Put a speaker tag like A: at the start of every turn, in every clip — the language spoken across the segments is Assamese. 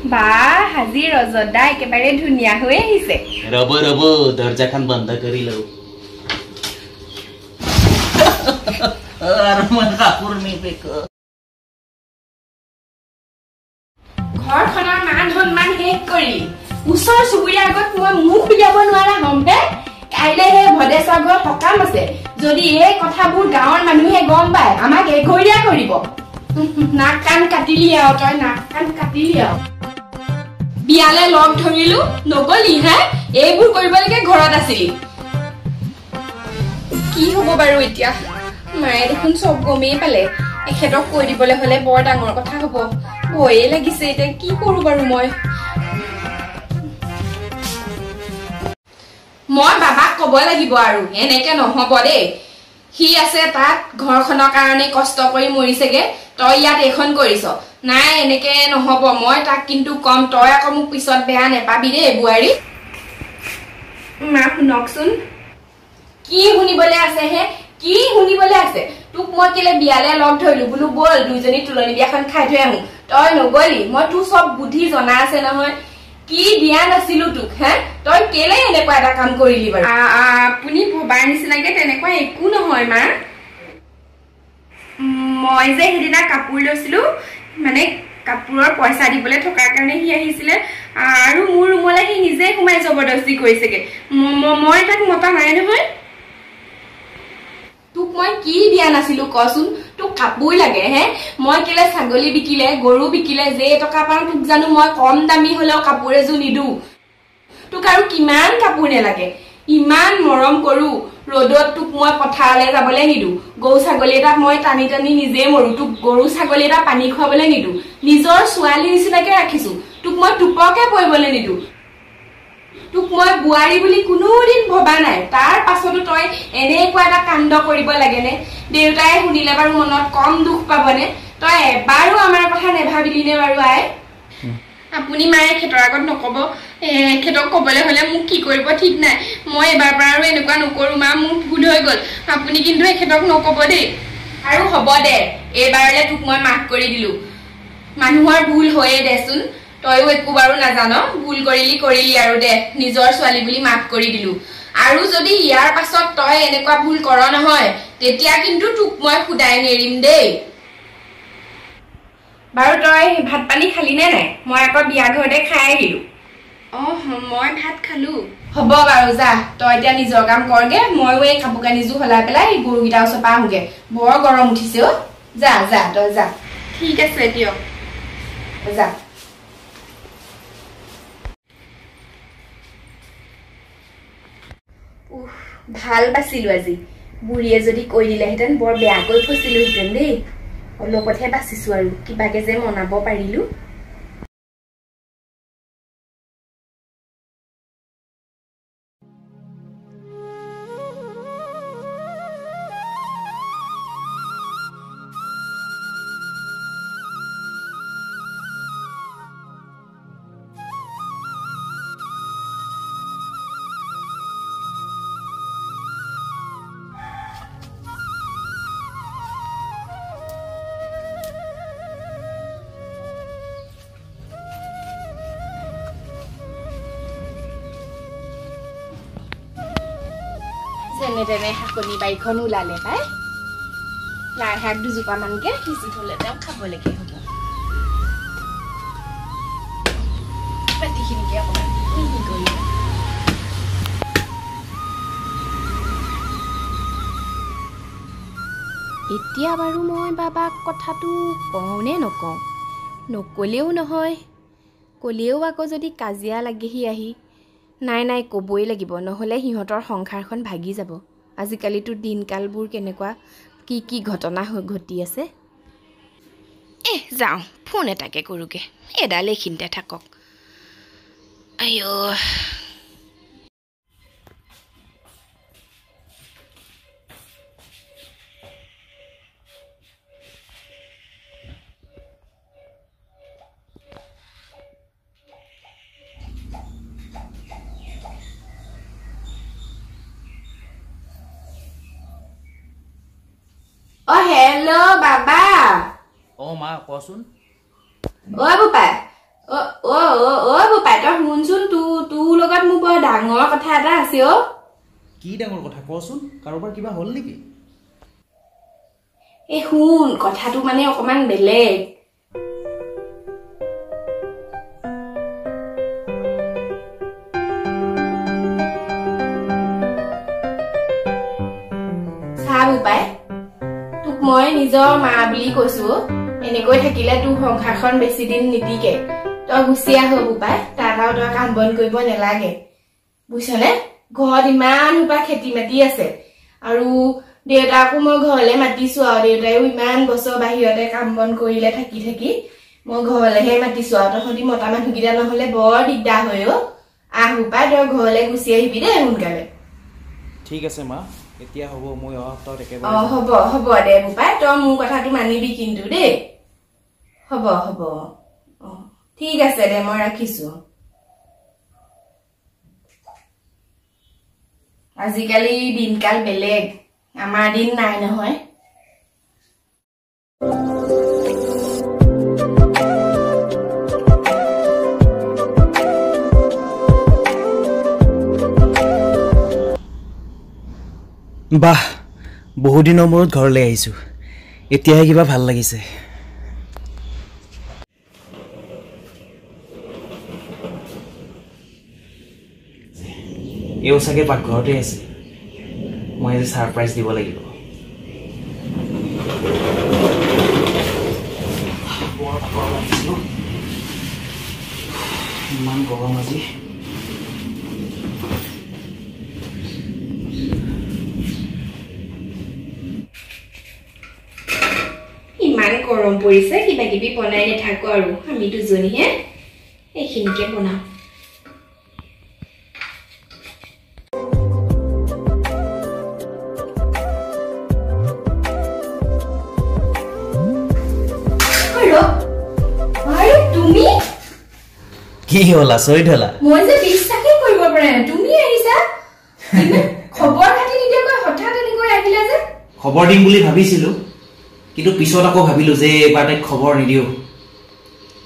A: বা হাজি ৰজদা একেবাৰে ধুনীয়া হৈ আহিছে
B: ৰব ৰব দৰজাখন বন্ধ কৰি লও আৰু মই কাপোৰ নিপেক
A: ঘৰখনৰ মান সন্মান শেষ কৰি ওচৰ চুবুৰীয়াৰ আগত মই মুখ উলিয়াব নোৱাৰা হ'ম হে কাইলে হে ভদেশ্বৰ ঘৰত সকাম আছে যদি এই কথাবোৰ গাঁৱৰ মানুহে গম পায় আমাক এঘৰীয়া কৰিব নাক কাণ কাটিলি আৰু তই নাক কাণ কাটিলি আৰু বিয়ালে লগ ধৰিলো নগলি হে এইবোৰ কৰিবলৈকে ঘৰত আছিলি কি হ'ব বাৰু এতিয়া মায়ে দেখোন চব গমেই পালে এখেতক কৈ দিবলৈ হলে বৰ ডাঙৰ কথা হ'ব ভয়ে লাগিছে এতিয়া কি কৰো বাৰু মই বাবাক ক'ব লাগিব আৰু এনেকে নহ'ব দেই সি আছে তাত ঘৰখনৰ কাৰণে কষ্ট কৰি মৰিছেগে তই ইয়াত এখন কৰিছ নাই এনেকে নহ'ব মই তাক কিন্তু কম তই আকৌ মোক পিছত বেয়া নেপাবি দেই বুৱাৰী মা শুনকচোন কি শুনিবলৈ আছে হে কি শুনিবলৈ আছে তোক মই কেলে বিয়ালে লগ ধৰিলো বোলো বল দুইজনী তুলনি বিয়াখন খাই থৈ আহো তই নগলি মই তোৰ চব বুদ্ধি জনা আছে নহয় কি দিয়া নাছিলো তোক হে তই কেলে এনেকুৱা এটা কাম কৰিলি বাৰু আপুনি ভবাৰ নিচিনাকে তেনেকুৱা একো নহয় মা মই যে সেইদিনা কাপোৰ লৈছিলো মানে কাপোৰৰ পইচা দিবলৈ থকাৰ কাৰণে সি আহিছিলে আৰু মোৰ ৰুমলৈ সি নিজে সোমাই জবৰদস্তি কৰিছেগে মই তাক মতা নাই নহয় তোক মই কি দিয়া নাছিলো কচোন তোক কাপোৰ লাগে হে মই কেলে ছাগলী বিকিলে গৰু বিকিলে যে টকা পাওঁ তোক জানো মই কম দামী হলেও কাপোৰ এযোৰ নিদো তোক আৰু কিমান কাপোৰ নেলাগে ইমান মৰম কৰো ৰ'দত তোক মই পথাৰলৈ যাবলৈ নিদো গৰু ছাগলী এটা মই টানি টানি নিজে মৰো তোক গৰু ছাগলী এটা পানী খুৱাবলৈ নিদো নিজৰ ছোৱালী নিচিনাকে ৰাখিছো তোক মই টুপকে পৰিবলৈ নিদো তোক মই বুৱাৰী বুলি কোনোদিন ভবা নাই তাৰ পাছতো তই এনেকুৱা এটা কাণ্ড কৰিব লাগেনে দেউতাই শুনিলে বাৰু মনত কম দুখ পাবনে তই এবাৰো আমাৰ কথা নেভাবিলিনে বাৰু আই আপুনি মায়ে খেতৰ আগত নকব খেতক কবলৈ হলে মোক কি কৰিব ঠিক নাই মই এবাৰ পৰা আৰু এনেকুৱা নকৰো মা মোৰ ভুল হৈ গল আপুনি কিন্তু খেতক নকব দেই আৰু হ'ব দে এইবাৰলে তোক মই মাফ কৰি দিলো মানুহৰ ভুল হয়ে দেচোন তয়ও একো বাৰু নাজান ভুল কৰিলি আৰু দে নিজৰ ছোৱালী বুলি মাফ কৰি দিলো আৰু যদি ইয়াৰ পাছত তই এনেকুৱা ভুল কৰ নহয় তেতিয়া কিন্তু তোক মই খুদাই নেৰিম দেই বাৰু তই ভাত পানী খালি নে নাই মই আকৌ বিয়া ঘৰতে খাই আহিলো মই ভাত খালো হ'ব বাৰু যা তই এতিয়া নিজৰ কাম কৰগে ময়ো এই কাপোৰ কানিযোৰ সলাই পেলাই গৰুকেইটা ওচৰৰ পৰা আহোগে বৰ গৰম উঠিছে অ যা তই যা ঠিক আছে দিয়ক যা ভাল বাচিলো আজি বুঢ়ীয়ে যদি কৈ দিলেহেঁতেন বৰ বেয়াকৈ ফচিলোহেঁতেন দেই অলপতহে বাচিছো আৰু কিবাকে যে মনাব পাৰিলো যেনে তেনে শাকনি বাৰীখন ওলালে পাই লাই শাক দুজোপামানকে সিঁচি থলে তেওঁ খাবলৈকে হ'ব বাতিখিনিকে অকণমান মিহি কৰি এতিয়া বাৰু মই বাবাক কথাটো কওঁ নে নকওঁ নকলেও নহয় কলেও আকৌ যদি কাজিয়া লাগেহি আহি নাই ক'বই লাগিব নহ'লে সিহঁতৰ সংসাৰখন ভাগি যাব আজিকালিতো দিনকালবোৰ কেনেকুৱা কি ঘটনা ঘটি আছে যাওঁ ফোন এটাকে কৰোঁগে এডাল এইখিনিতে থাকক আইঅ হেল্ল' বাবা
B: মা কচোন
A: বাবা ডাঙৰ কথা এটা আছে অ
C: কি ডাঙৰ কথা কচোন কাৰোবাৰ কিবা হল নেকি
A: এই শুন কথাটো মানে অকমান বেলেগ উপায় তোক মই নিজৰ মা বুলি কৈছো এনেকৈ থাকিলে তোৰ সংসাৰখন বেছি দিন নিটিকে তই গুচি আহ উপায় তাত আৰু তই কাম বন কৰিব নালাগে বুজিছনে ঘৰত ইমান উপায় খেতি মাটি আছে আৰু দেউতাকো মই ঘৰলৈ মাতিছো আৰু দেউতাইও ইমান বছৰ বাহিৰতে কাম বন কৰিলে থাকি থাকি মই ঘৰলৈহে মাতিছো আৰু তহঁতি মতা মানুহকেইটা নহলে বৰ দিগদাৰ হয় অ আহ উপায় তই ঘৰলৈ গুচি আহিবি দেই সোনকালে
C: ঠিক আছে মা এতিয়া হ'ব মই অহা একেবাৰে
A: হ'ব হ'ব দে উপায় তই মোৰ কথাটো মানিবি কিন্তু দেই হ'ব হ'ব ঠিক আছে দে মই ৰাখিছো আজিকালি দিনকাল বেলেগ আমাৰ দিন নাই নহয়
C: বাহ বহু দিনৰ মূৰত ঘৰলৈ আহিছো এতিয়াহে কিবা ভাল লাগিছে এও চাগে পাকঘৰতে আছে মই আজি সাৰপ্ৰাইজ দিব লাগিব ইমান গৰম আজি
A: ইমান গৰম পৰিছে কিবা কিবি বনাই নাথাকো আৰু আমি দুজনীহে এইখিনিকে বনাম তুমি
C: কি হ'ল আচৰিত হলা
A: মই যে বিশ্বাসেই কৰিব পৰা নাই তুমি আহিছা খবৰ খাতি নিদিয়াকৈ হঠাৎ এনেকৈ আহিলা যে
C: খবৰ দিম বুলি ভাবিছিলো কিন্তু পিছত আকৌ ভাবিলো যে এবাৰ তাইক খবৰ নিদিও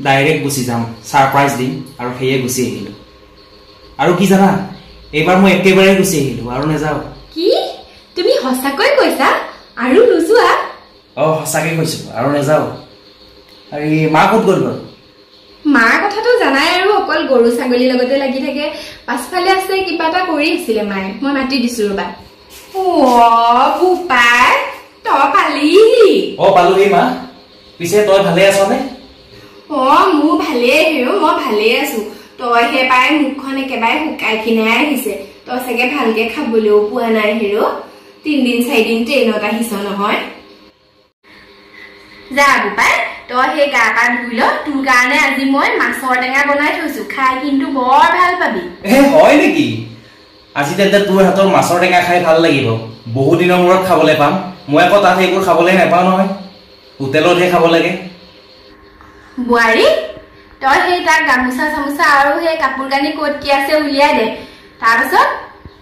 C: ডাইৰেক্ট গুচি যাম সাৰপ্ৰাইজ দিম আৰু সেয়ে গুচি আহিলো আৰু কি জানা এবাৰ মই একেবাৰে গুচি আহিলো আৰু নাযাওঁ
A: কি তুমি সঁচাকৈ কৈছা আৰু নুযোৱা
C: সঁচাকৈ কৈছো আৰু নাযাওঁ আৰু মা ক'ত গ'ল বাৰু
A: মাৰ কথাটো জানাই আৰু অকল গৰু ছাগলীৰ লগতে লাগি থাকে পাছফালে আছে কিবা এটা কৰি আছিলে মায়ে মই মাতি দিছো ৰবা বুপাই তই পালিহি
C: পালোহি মা পিছে তই ভালে আছ নে
A: মোৰ ভালেই হেৰ মই ভালেই আছো তই হে পাই মুখখন একেবাৰে শুকাই খিনাই আহিছে তই চাগে ভালকে খাবলৈও পোৱা নাই হেৰ 3 দিন 4 দিন ট্ৰেইনত আহিছ নহয় যা বুপাই তই সেই গা পা ধুই ল তোৰ কাৰণে আজি মই মাছৰ টেঙা বনাই থৈছো খাই কিন্তু বৰ ভাল পাবি
C: হয় নেকি আজি তেন্তে তোৰ হাতৰ মাছৰ টেঙা খাই ভাল লাগিব বহু দিনৰ মূৰত খাবলৈ পাম মই আকৌ তাত এইবোৰ খাবলৈ নাপাওঁ নহয় হোটেলতহে খাব লাগে
A: বুৱাৰী তই সেই তাক গামোচা চামোচা আৰু সেই কাপোৰ কানি ক'ত কি আছে উলিয়াই দে তাৰপিছত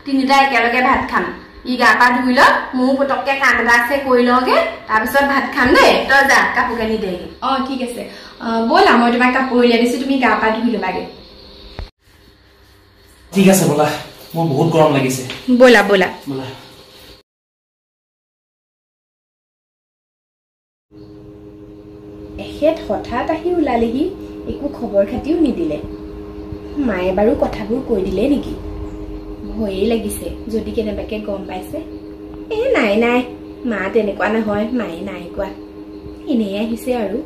A: তিনিটা একেলগে ভাত খাম ই গা পা ধুই ল মোৰ পটককে কাম এটা আছে কৰি লওঁগে তাৰপিছত ভাত খাম দেই তই যা কাপোৰ কানি দেগে ঠিক আছে ব'লা মই তোমাক কাপোৰ উলিয়াই দিছো তুমি গা পা ধুই ল'বাগে
C: ঠিক আছে ব'লা মোৰ বহুত গৰম লাগিছে
A: ব'লা ব'লা
C: ব'লা
A: এখেত হঠাৎ আহি ওলালেহি একো খবৰ খাতিও নিদিলে মায়ে বাৰু কথাবোৰ কৈ দিলে নেকি ভয়েই লাগিছে যদি কেনেবাকে গম পাইছে নাই নাই মা তেনেকুৱা নহয় মায়ে নাই কোৱা এনেই আহিছে আৰু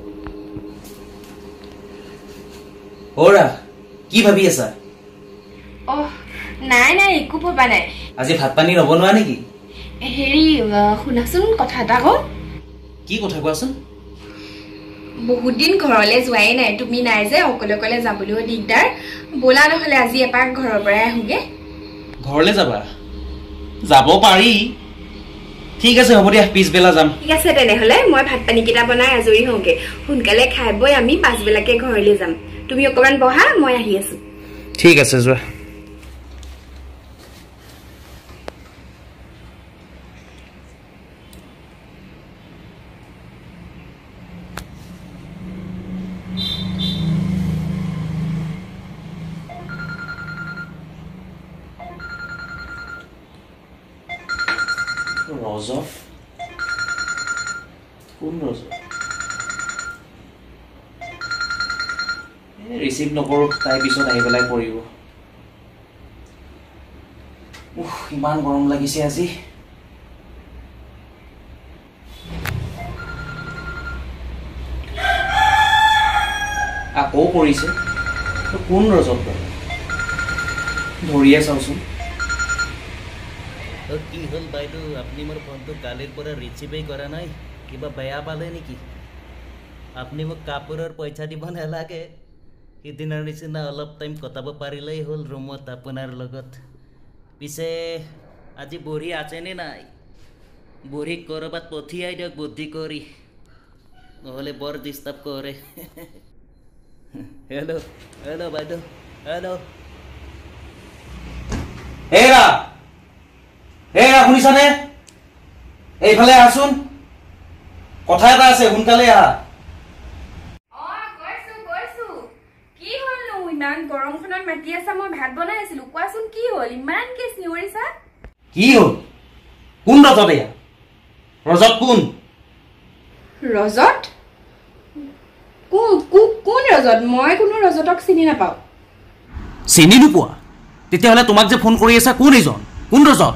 C: কি ভাবি আছা
A: নাই নাই একো ভবা নাই
C: আজি ভাত পানী নবনোৱা নেকি
A: হেৰি শুনাচোন কথা এটা কওঁ
C: কি কথা কোৱাচোন
A: বহুত দিন ঘৰলৈ যোৱাই নাই তুমি নাই যে অকলে অকলে যাবলৈও দিগদাৰ ব'লা নহ'লে আজি এপাক ঘৰৰ পৰাই আহোগে
C: ঘৰলৈ যাবা যাব পাৰি ঠিক আছে হ'ব দিয়া পিছবেলা যাম
A: ঠিক আছে তেনেহ'লে মই ভাত পানী কেইটা বনাই আজৰি হওঁগে সোনকালে খাই বৈ আমি পাছবেলাকে ঘৰলৈ যাম তুমি অকমান বহা মই আহি আছো
C: ঠিক আছে যোৱা ৰজফ কোন ৰজফ ৰিচিভ নকৰোঁ তাই পিছত আহি পেলাই কৰিব ইমান গৰম লাগিছে আজি আকৌ কৰিছে কোন ৰজত ধৰিয়ে চাওঁচোন
B: কি হ'ল বাইদেউ আপুনি মোৰ ফোনটো কালিৰ পৰা ৰিচিভেই কৰা নাই কিবা বেয়া পালে নেকি আপুনি মোক কাপোৰৰ পইচা দিব নালাগে সিদিনাৰ নিচিনা অলপ টাইম কটাব পাৰিলেই হ'ল ৰুমত আপোনাৰ লগত পিছে আজি বুঢ়ী আছেনে নাই বুঢ়ীক ক'ৰবাত পঠিয়াই দিয়ক বুদ্ধি কৰি নহ'লে বৰ ডিষ্টাৰ্ব কৰে হেল্ল' হেল্ল' বাইদেউ হেল্ল'
C: হেৰা হেৰা শুনিছানে এইফালে আহচোন কথা এটা আছে সোনকালে আহা
A: ইমান গৰমখনত মাতি আছা মই ভাত বনাই আছিলো কোৱাচোন কি হ'ল ইমান কে চিঞৰিছা
C: কি হ'ল কোন ৰজত এয়া ৰজত কোন
A: ৰজত কোন ৰজত মই কোনো ৰজতক চিনি নাপাওঁ
C: চিনি নোপোৱা তেতিয়াহ'লে তোমাক যে ফোন কৰি আছা কোন এইজন কোন ৰজত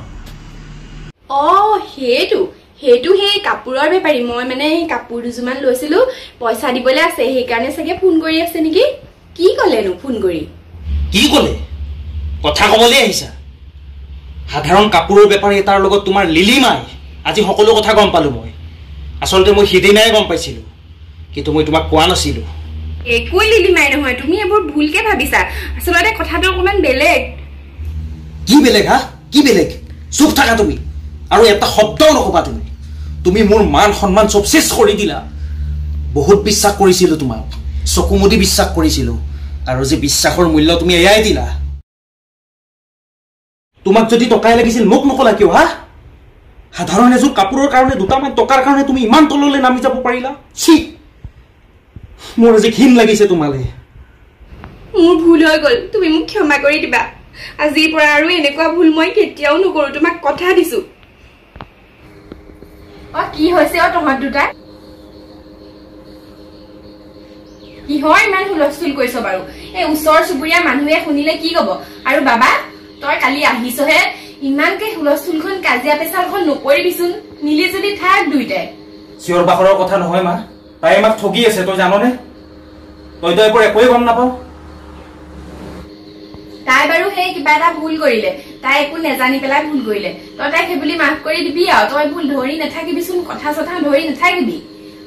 A: সেইটো সেই কাপোৰৰ বেপাৰী মই মানে সেই কাপোৰ দুযোৰমান লৈছিলো পইচা দিবলৈ আছে সেইকাৰণে চাগে ফোন কৰি আছে নেকি কি ক'লেনো ফোন কৰি
C: কি ক'লে কথা ক'বলৈ আহিছা সাধাৰণ কাপোৰৰ বেপাৰী এটাৰ লগত তোমাৰ লিলিমাই আজি সকলো কথা গম পালো মই আচলতে মই সিদিনাই গম পাইছিলো কিন্তু মই তোমাক কোৱা নাছিলো
A: একো লিলিমাই নহয় তুমি এইবোৰ ভুলকে ভাবিছা আচলতে কথাটো অকমান বেলেগ
C: কি বেলেগ হা কি বেলেগ চুপ থাকা তুমি আৰু এটা শব্দও নকবা তুমি মোৰ মান সন্মান চব শেষ কৰি দিলা বহুত বিশ্বাস কৰিছিলো তোমাক চকুমুদি বিশ্বাস কৰিছিলো আৰু যে বিশ্বাসৰ মূল্য তুমি এয়াই দিলা তোমাক যদি টকাই লাগিছিল মোক নকলা কিয় হা সাধাৰণ এযোৰ কাপোৰৰ কাৰণে দুটামান টকাৰ কাৰণে তুমি ইমান তললৈ নামি যাব পাৰিলা ছি মোৰ আজি ঘিণ লাগিছে তোমালে
A: মোৰ ভুল হৈ গ'ল তুমি মোক ক্ষমা কৰি দিবা আজিৰ পৰা আৰু এনেকুৱা ভুল মই কেতিয়াও নকৰো তোমাক কথা দিছো কি হৈছে তহঁত দুটা কিহৰ ইমান হুলস্থুল কৰিছ বাৰু এই ওচৰ চুবুৰীয়া মানুহে শুনিলে কি ক'ব আৰু বাবা তই কালি আহিছহে ইমানকে হুলস্থুলখন কাজিয়া পেচালখন নকৰিবিচোন মিলি যদি থাক দুইটাই
C: চিঞৰ বাখৰৰ কথা নহয় মা তাই আমাক ঠগি আছে তই জাননে তইতো এইবোৰ একোৱেই গম নাপাৱ
A: তাই বাৰু সেই কিবা এটা ভুল কৰিলে তাই একো নেজানি পেলাই ভুল কৰিলে তই তাইক সেই বুলি মাফ কৰি দিবি আৰু তই ভুল ধৰি নাথাকিবিচোন কথা চথা ধৰি নাথাকিবি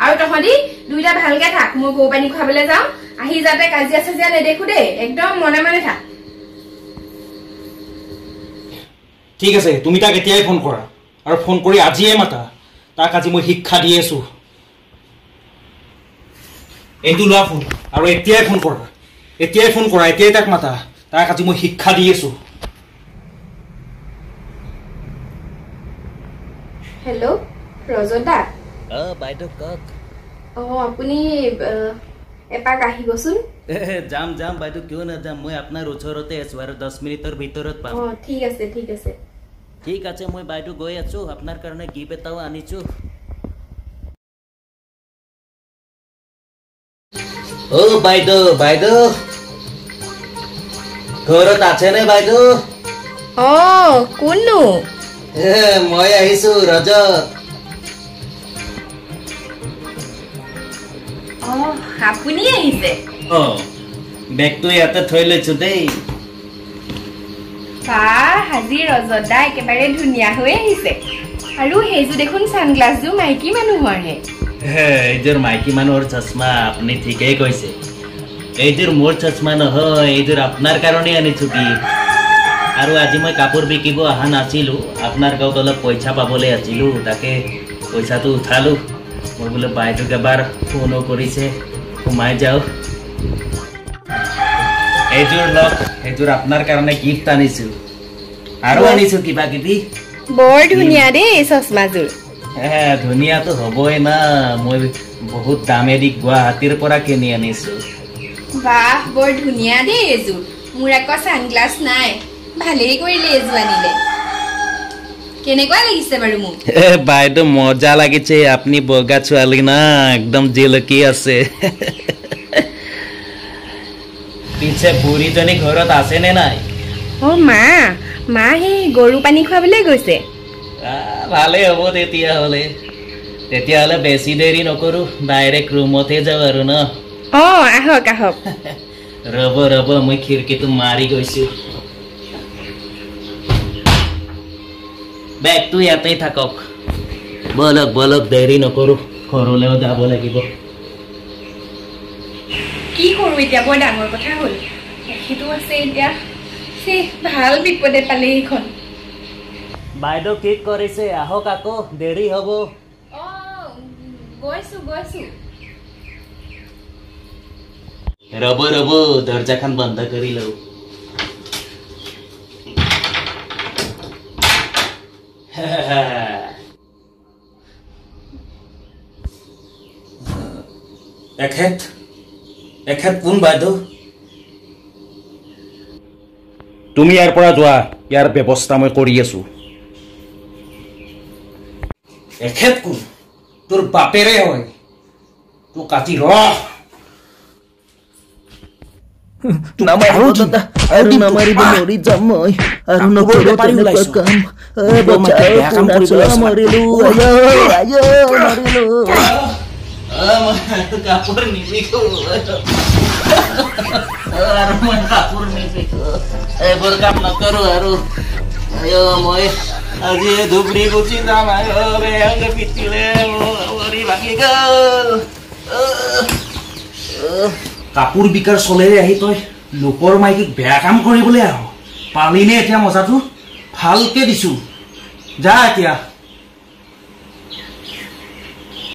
A: আৰু তহঁতি দুইটা ভালকে থাক মই গৰু পানী খুৱাবলৈ যাওঁ আহি যাতে কাজিয়া চাজিয়া নেদেখো দেই একদম মনে মনে থাক
C: ঠিক আছে তুমি তাক এতিয়াই ফোন কৰা আৰু ফোন কৰি আজিয়ে মাতা তাক আজি মই শিক্ষা দি আছো এইটো লোৱা ফোন আৰু এতিয়াই ফোন কৰা এতিয়াই তাক মাতা তাক আজি মই শিক্ষা দি আছো
A: হেল্ল' ৰজদা
B: বাইদেউ কওক
A: আপুনি এপাক আহিবচোন
B: যাম বাইদেউ কিয় নাযাম মই আপোনাৰ ওচৰতে আছো আৰু 10 মিনিটৰ ভিতৰত পাম
A: ঠিক আছে
B: ঠিক আছে মই বাইদেউ গৈ আছো আপোনাৰ কাৰণে গিফ্ট এটাও আনিছো বাইদেউ ঘৰত আছেনে বাইদেউ
A: কোননো
B: মই আহিছো ৰজত
A: আপুনি আহিছে
B: বেগটো ইয়াতে থৈ লৈছো দেই
A: আজি ৰজদা একেবাৰে ধুনীয়া হৈ আহিছে আৰু সেইযোৰ দেখোন ছানগ্লাছযোৰ মাইকী মানুহৰহে
B: এইযোৰ মাইকী মানুহৰ চশমা আপুনি ঠিকেই কৈছে এইযোৰ মোৰ চশমা নহয় এইযোৰ আপোনাৰ কাৰণে আনিছো কি আৰু আজি মই কাপোৰ বিকিব অহা নাছিলো আপোনাৰ গাঁৱত অলপ পইচা পাবলৈ আছিলো তাকে পইচাটো উঠালো মই বোলে বাইদেউক এবাৰ ফোনো কৰিছে সোমাই যাওঁ এইযোৰ আপোনাৰ কাৰণে গিফ্ট আনিছো আৰু আনিছো কিবা কিবি
A: বৰ ধুনীয়া দেই চশমাযোৰ
B: ধুনীয়াটো হ'বই না মই বহুত দামেদি গুৱাহাটীৰ পৰা কিনি আনিছো
A: বাহ বৰ ধুনীয়া দেই এইযোৰ মোৰ আকৌ ছানগ্লাছ নাই ভালেই কৰিলে এইযোৰ আনিলে কেনেকুৱা লাগিছে বাৰু মোক
B: বাইদেউ মজা লাগিছে আপনি বগা ছোৱালী না একদম জিলকি আছে পিছে বুঢ়ীজনী ঘৰত আছে নে নাই
A: অ মা মা সেই গৰু পানী খুৱাবলৈ গৈছে
B: ভালে হ'ব তেতিয়াহ'লে বেছি দেৰি নকৰো ডাইৰেক্ট ৰুমতে যাওঁ আৰু ন
A: অ আহক আহক
B: ৰ'ব মই খিৰিকীটো মাৰি গৈছো বেগটো ইয়াতেই থাকক বলক দেৰি নকৰো ঘৰলৈও যাব লাগিব
A: কি কৰো এতিয়া বৰ ডাঙৰ কথা হ'ল সেইটো আছে এতিয়া ভাল বিপদে পালে এইখন
B: বাইদেউ কি কৰিছে আহক আকৌ দেৰি হ'ব
A: গৈছো
B: ৰ'ব দৰ্জাখন বন্ধ কৰি লওঁ
C: এখেত কোন বাইদেউ
D: তুমি ইয়াৰ পৰা যোৱা ইয়াৰ ব্যৱস্থা মই কৰি আছো
C: এখেত কোন তোৰ বাপেৰে হয় তোৰ কাটি ৰ
B: নামাৰিব মৰি যাম মই আৰু নকৰো তেনেকুৱা কাম কাপোৰ নিপিকো এইবোৰ কাম নকৰো আৰু মই আজি ধুবুৰী গুচি যাম পিটিলে ভৰি ভাঙি গ'ল
C: কাপোৰ বিকাৰ চলেৰে আহি তই লোকৰ মাইকীক বেয়া কাম কৰিবলৈ আহ পালিনে এতিয়া মজাটো ভালকে দিছো যা এতিয়া